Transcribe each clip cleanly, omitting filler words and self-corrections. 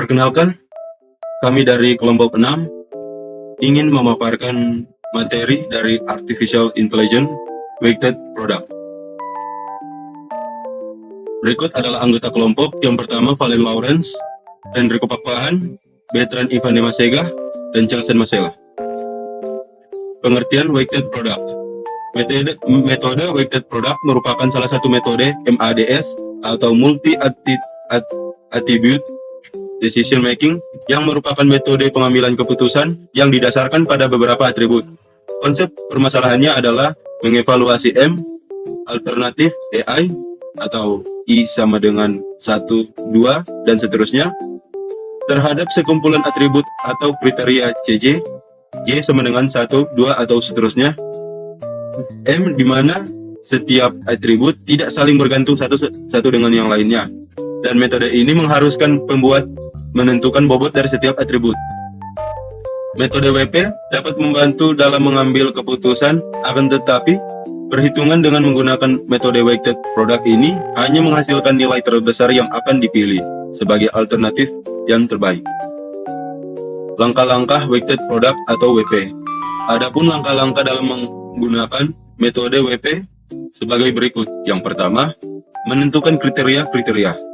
Perkenalkan, kami dari kelompok 6 ingin memaparkan materi dari Artificial Intelligence Weighted Product. Berikut adalah anggota kelompok. Yang pertama, Valen Lawrence, Enrico Pakpahan, Bertrand Ivane Masega, dan Chelsen Masela. Pengertian Weighted Product. Metode Weighted Product merupakan salah satu metode MADS atau Multi-Attribute Decision Making yang merupakan metode pengambilan keputusan yang didasarkan pada beberapa atribut. Konsep permasalahannya adalah mengevaluasi M, alternatif AI, atau I sama dengan 1, 2, dan seterusnya, terhadap sekumpulan atribut atau kriteria CJ, J sama dengan 1, 2, atau seterusnya, M di mana setiap atribut tidak saling bergantung satu dengan yang lainnya. Dan metode ini mengharuskan pembuat menentukan bobot dari setiap atribut. Metode WP dapat membantu dalam mengambil keputusan, akan tetapi perhitungan dengan menggunakan metode weighted product ini hanya menghasilkan nilai terbesar yang akan dipilih sebagai alternatif yang terbaik. Langkah-langkah weighted product atau WP. Adapun langkah-langkah dalam menggunakan metode WP sebagai berikut. Yang pertama, menentukan kriteria-kriteria.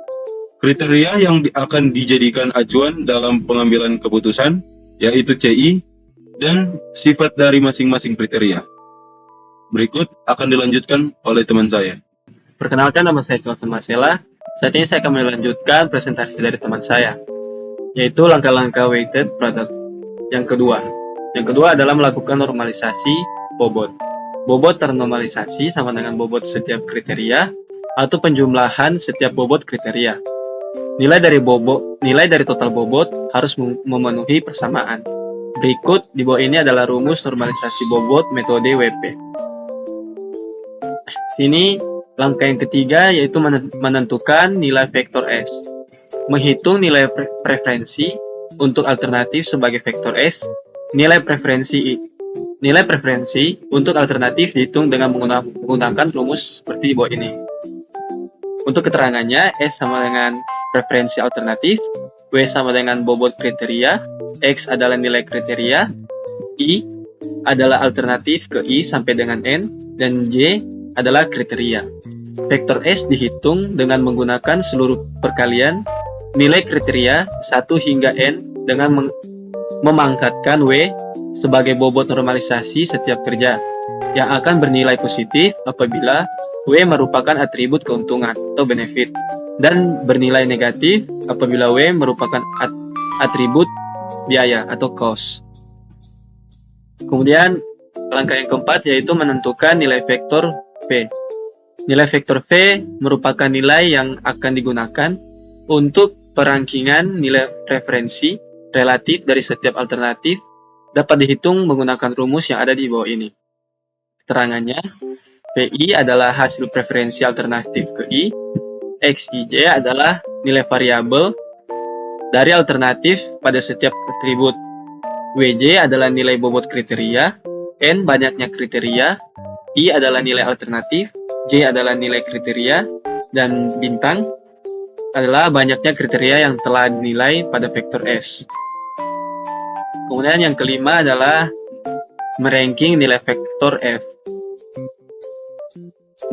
Kriteria yang akan dijadikan acuan dalam pengambilan keputusan, yaitu CI, dan sifat dari masing-masing kriteria. Berikut akan dilanjutkan oleh teman saya. Perkenalkan, nama saya Chelsen Masela. Saat ini saya akan melanjutkan presentasi dari teman saya, yaitu langkah-langkah weighted product. Yang kedua adalah melakukan normalisasi bobot. Bobot ternormalisasi sama dengan bobot setiap kriteria atau penjumlahan setiap bobot kriteria. Nilai dari total bobot harus memenuhi persamaan. Berikut di bawah ini adalah rumus normalisasi bobot metode WP. Sini langkah yang ketiga yaitu menentukan nilai vektor S. Menghitung nilai preferensi untuk alternatif sebagai vektor S. Nilai preferensi untuk alternatif dihitung dengan menggunakan rumus seperti di bawah ini. Untuk keterangannya, S sama dengan preferensi alternatif, W sama dengan bobot kriteria, X adalah nilai kriteria, I adalah alternatif ke I sampai dengan N, dan J adalah kriteria. Vektor S dihitung dengan menggunakan seluruh perkalian nilai kriteria 1 hingga N dengan memangkatkan W sebagai bobot normalisasi setiap kerja, yang akan bernilai positif apabila W merupakan atribut keuntungan atau benefit, dan bernilai negatif apabila W merupakan atribut biaya atau cost. Kemudian langkah yang keempat yaitu menentukan nilai vektor V. Nilai vektor V merupakan nilai yang akan digunakan untuk perangkingan nilai preferensi relatif dari setiap alternatif, dapat dihitung menggunakan rumus yang ada di bawah ini. Keterangannya, PI adalah hasil preferensi alternatif ke I, XIJ adalah nilai variabel dari alternatif pada setiap atribut, WJ adalah nilai bobot kriteria, N banyaknya kriteria, I adalah nilai alternatif, J adalah nilai kriteria, dan bintang adalah banyaknya kriteria yang telah dinilai pada vektor S. Kemudian yang kelima adalah meranking nilai vektor F.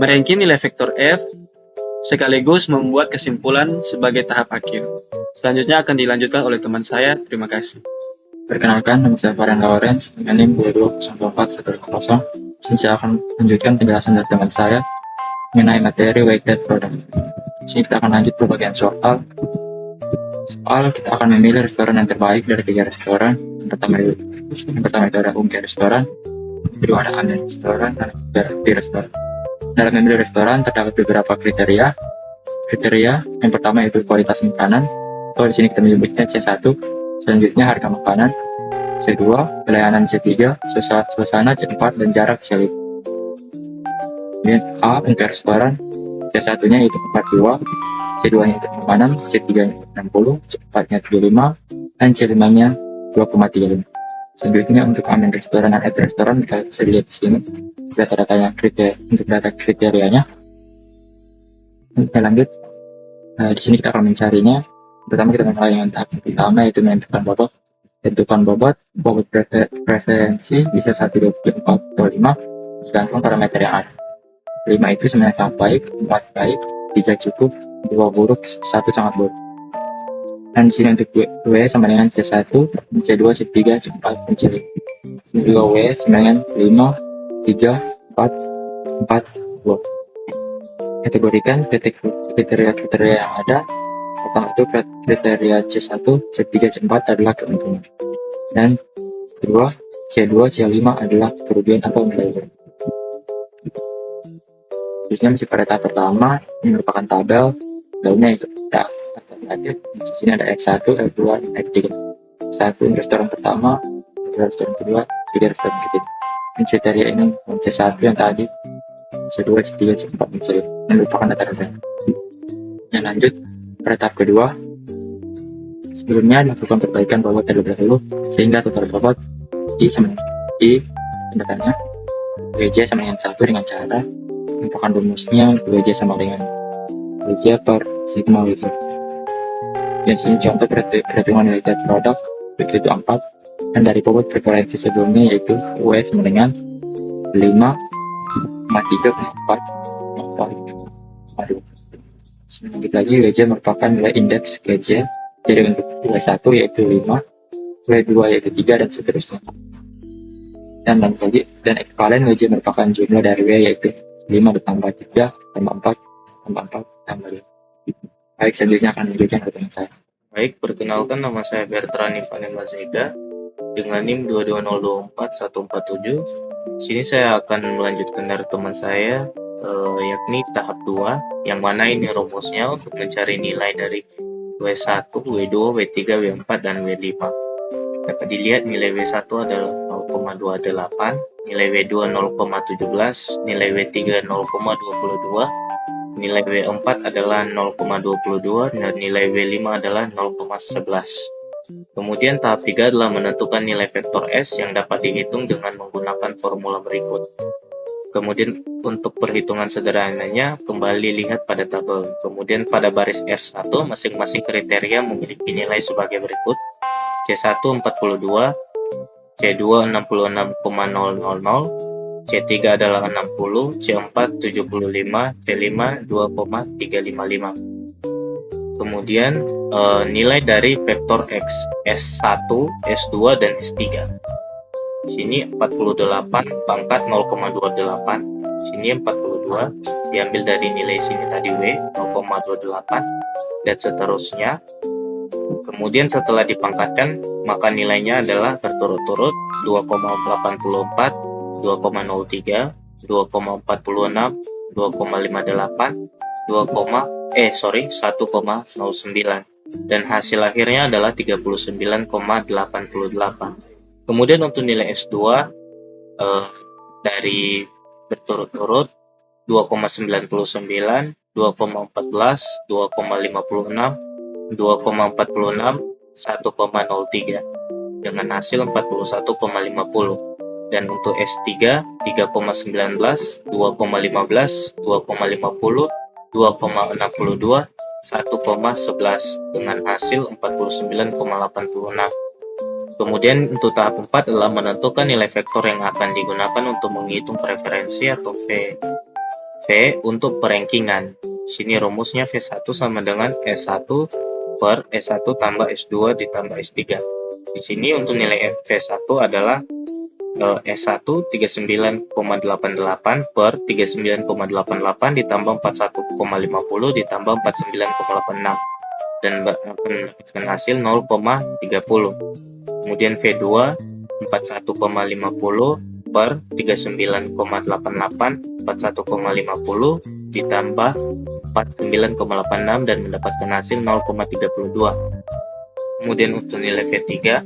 Meranking nilai vektor F sekaligus membuat kesimpulan sebagai tahap akhir. Selanjutnya akan dilanjutkan oleh teman saya. Terima kasih. Perkenalkan, nama saya Valen Lawrence dengan NIM 2204150. Saya akan lanjutkan penjelasan dari teman saya mengenai materi weighted product. Sini kita akan lanjut ke bagian soal. Kita akan memilih restoran yang terbaik dari 3 restoran. Yang pertama itu ada Ungke Restoran, kedua ada Anden Restoran, dan ketiga restoran. Dalam memilih restoran terdapat beberapa kriteria. Kriteria yang pertama yaitu kualitas makanan, atau di sini kita menyebutnya C1. Selanjutnya harga makanan, C2, pelayanan C3, suasana C4, dan jarak C5. Kemudian A untuk restoran, C1-nya yaitu 42, C2-nya itu 56, C3-nya 60, C4-nya 75, dan C5-nya 2,35. Selanjutnya untuk Amin Restoran dan Ed Restoran kita bisa lihat di sini data-datanya untuk data kriterianya. Kita lanjut. Di sini kita akan mencarinya Pertama kita mulai dengan tahap pertama, yaitu menentukan bobot. Tentukan bobot preferensi bisa 1, 2, 3, 4, atau 5, tergantung parameter yang ada. 5 itu sebenarnya sangat baik, 4 baik, 3 cukup, 2 buruk, 1 sangat buruk. Dan di sini untuk W sama dengan C1, C2, C3, C4, dan C5. Sini juga W sama dengan 5, 3, 4, 4, 2. Kategorikan kriteria yang ada. Pertama itu kriteria C1, C3, C4 adalah keuntungan. Dan kedua, C2, C5 adalah kerugian atau nilai W. Terusnya masih pada tahap pertama, ini merupakan tabel. Tabelnya itu ada alternatif. Di sini ada X1, X2, X3. 1 restoran pertama, 2 restoran kedua, 3 restoran ketiga. Dan kriteria ini C1 yang tadi, C2, C3, C4, dan C5 yang merupakan data-data. Yang lanjut pada tahap kedua, sebelumnya dilakukan perbaikan bobot terlebih dahulu sehingga total bobot I sama tanda WJ sama dengan 1 dengan cara merupakan rumusnya WJ sama dengan WJ per sigma WJ. Dan sini contoh perhitungan nilai produk begitu 4, dan dari bobot preferensi sebelumnya yaitu W sama dengan 5, 3, 4, 2. Sedikit lagi, WJ merupakan nilai indeks GJ. Jadi untuk W1 yaitu 5, W2 yaitu 3, dan seterusnya. Dan ekvivalen WJ merupakan jumlah dari W yaitu 5 ditambah 3 tambah 4 tambah 4 tambah 5. Baik, selanjutnya akan menunjukkan pertemuan saya. Baik, perkenalkan nama saya Bertrand Ivan Mazeda dengan NIM 2202447. Sini saya akan melanjutkan dari teman saya, yakni tahap 2, yang mana ini rumusnya untuk mencari nilai dari W1, W2, W3, W4, dan W5. Dapat dilihat nilai W1 adalah 0,28, nilai W2 0,17, nilai W3 0,22, nilai W4 adalah 0,22, dan nilai W5 adalah 0,11. Kemudian tahap 3 adalah menentukan nilai vektor S yang dapat dihitung dengan menggunakan formula berikut. Kemudian untuk perhitungan sederhananya, kembali lihat pada tabel. Kemudian pada baris R1, masing-masing kriteria memiliki nilai sebagai berikut. C1 42, C2 66,000, C3 adalah 60, C4 75, C5 2,355. Kemudian nilai dari vektor X, S1, S2, dan S3. Sini 48 pangkat 0,28, sini 42, diambil dari nilai sini tadi W 0,28, dan seterusnya. Kemudian setelah dipangkatkan, maka nilainya adalah berturut-turut 2,84, 2,03, 2,46, 2,58, 1,09, dan hasil akhirnya adalah 39,88. Kemudian untuk nilai S2 dari berturut-turut 2,99, 2,14, 2,56, 2,46, 1,03, dengan hasil 41,50. Dan untuk S3 3,19, 2,15, 2,50, 2,62, 1,11, dengan hasil 49,86. Kemudian untuk tahap 4 adalah menentukan nilai vektor yang akan digunakan untuk menghitung preferensi atau V untuk perankingan. Sini rumusnya V1 sama dengan S1 per S1 tambah S2 ditambah S3. Di sini untuk nilai V1 adalah S1 39,88 per 39,88 ditambah 41,50 ditambah 49,86, dan mendapatkan hasil 0,30. Kemudian V2 41,50 per 39,88 41,50 ditambah 49,86 dan mendapatkan hasil 0,32. Kemudian untuk nilai V3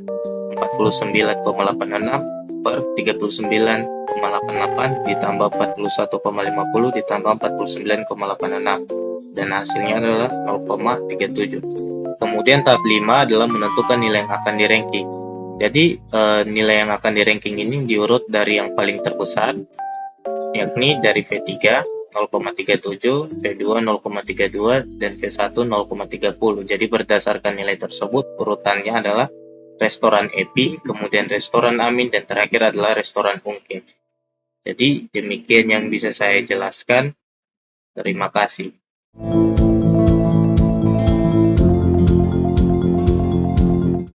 49,86 per 39,88 ditambah 41,50 ditambah 49,86, dan hasilnya adalah 0,37. Kemudian tahap 5 adalah menentukan nilai yang akan di-ranking. Jadi nilai yang akan di-ranking ini diurut dari yang paling terbesar, yakni dari V3 0,37, V2 0,32, dan V1 0,30. Jadi berdasarkan nilai tersebut, urutannya adalah restoran Epi, kemudian restoran Amin, dan terakhir adalah restoran Ungke. Jadi demikian yang bisa saya jelaskan. Terima kasih.